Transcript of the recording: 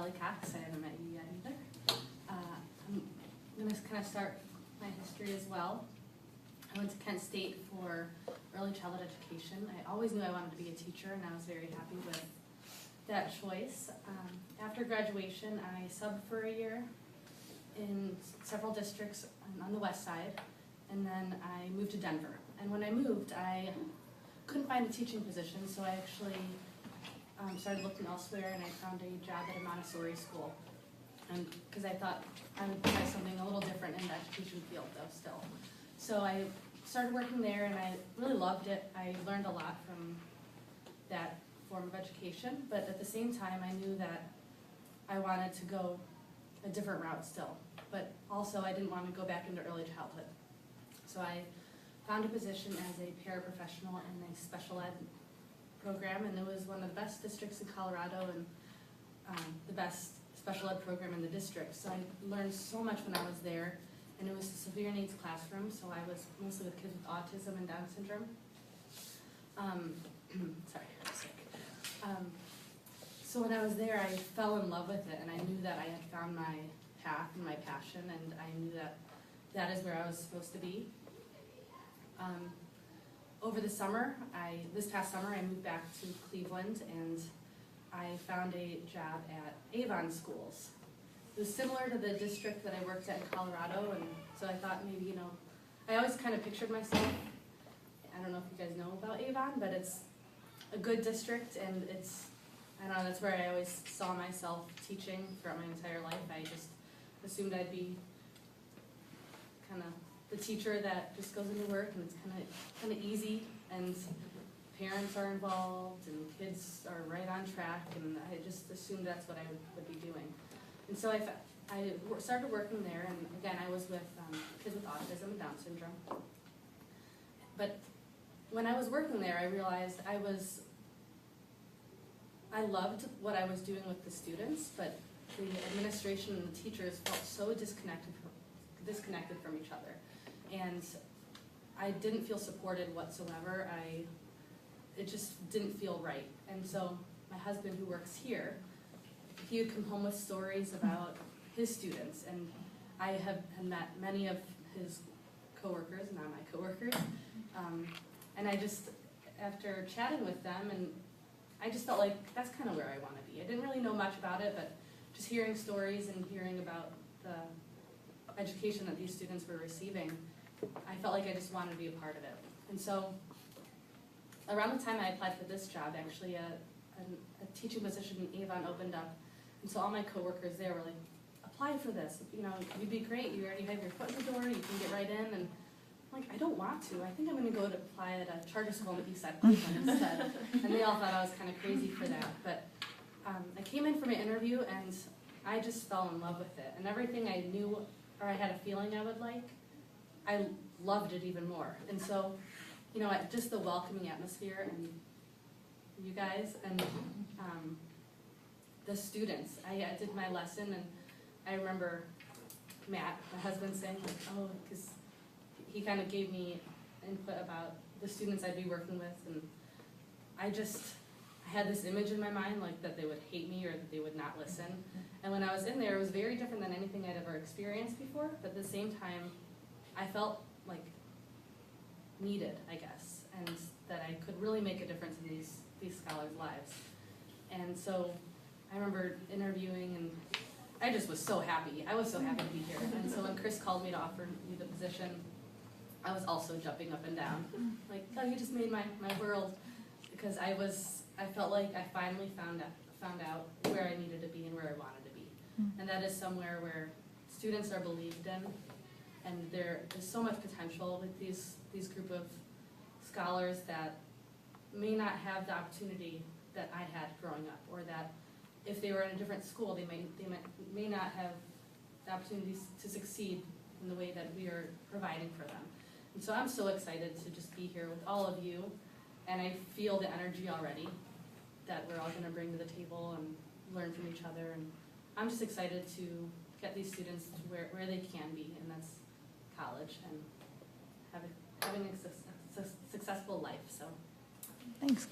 Kelly Cox. I haven't met you yet either. I'm going to kind of start my history as well. I went to Kent State for early childhood education. I always knew I wanted to be a teacher, and I was very happy with that choice. After graduation, I subbed for a year in several districts on the west side, and then I moved to Denver. And when I moved, I couldn't find a teaching position, so I actually started looking elsewhere, and I found a job at a Montessori school. And because I thought I would try something a little different in the education field, though, still. So I started working there, and I really loved it. I learned a lot from that form of education, but at the same time, I knew that I wanted to go a different route still. But also, I didn't want to go back into early childhood. So I found a position as a paraprofessional in a special ed program, and it was one of the best districts in Colorado and the best special ed program in the district. So I learned so much when I was there, and it was a severe needs classroom, so I was mostly with kids with autism and Down syndrome. Sorry, I'm sick. So when I was there, I fell in love with it, and I knew that I had found my path and my passion, and I knew that that is where I was supposed to be. Over the summer, this past summer, I moved back to Cleveland, and I found a job at Avon Schools. It was similar to the district that I worked at in Colorado, and so I thought maybe, I always kind of pictured myself, I don't know if you guys know about Avon, but it's a good district, and that's where I always saw myself teaching throughout my entire life. I just assumed I'd be kind of the teacher that just goes into work, and it's kind of easy, and parents are involved, and kids are right on track, and I just assumed that's what I would be doing. And so I started working there, and again, I was with kids with autism and Down syndrome. But when I was working there, I realized I loved what I was doing with the students, but the administration and the teachers felt so disconnected from each other. And I didn't feel supported whatsoever. It just didn't feel right. And so my husband, who works here, he would come home with stories about his students, and I have met many of his coworkers, not my coworkers, and after chatting with them, and I just felt like that's kind of where I want to be. I didn't really know much about it, but just hearing stories and hearing about the education that these students were receiving, I felt like I just wanted to be a part of it. And so around the time I applied for this job, actually, a teaching position in Avon opened up, and so all my coworkers there were like, apply for this, you'd be great, you already have your foot in the door, you can get right in, and I'm like, I don't want to. I think I'm going to go to apply at a charter school on the east side of Cleveland instead. And they all thought I was kind of crazy for that. But I came in for my interview, and I just fell in love with it. And everything I knew, or I had a feeling I would like, I loved it even more. And so, just the welcoming atmosphere, and you guys, and the students. I did my lesson, and I remember Matt, my husband, saying, because he kind of gave me input about the students I'd be working with, and I had this image in my mind, like that they would hate me or that they would not listen. And when I was in there, it was very different than anything I'd ever experienced before, but at the same time, I felt like needed, I guess, and that I could really make a difference in these scholars' lives. And so I remember interviewing, and I just was so happy. I was so happy to be here. And so when Chris called me to offer me the position, I was also jumping up and down. Like, oh, you just made my world. Because I felt like I finally found out where I needed to be and where I wanted to be. And that is somewhere where students are believed in, and there's so much potential with these group of scholars that may not have the opportunity that I had growing up, or that if they were in a different school, they may not have the opportunities to succeed in the way that we are providing for them. And so I'm so excited to just be here with all of you, and I feel the energy already that we're all going to bring to the table and learn from each other. And I'm just excited to get these students to where they can be, and that's college, and having a successful life. So, thanks.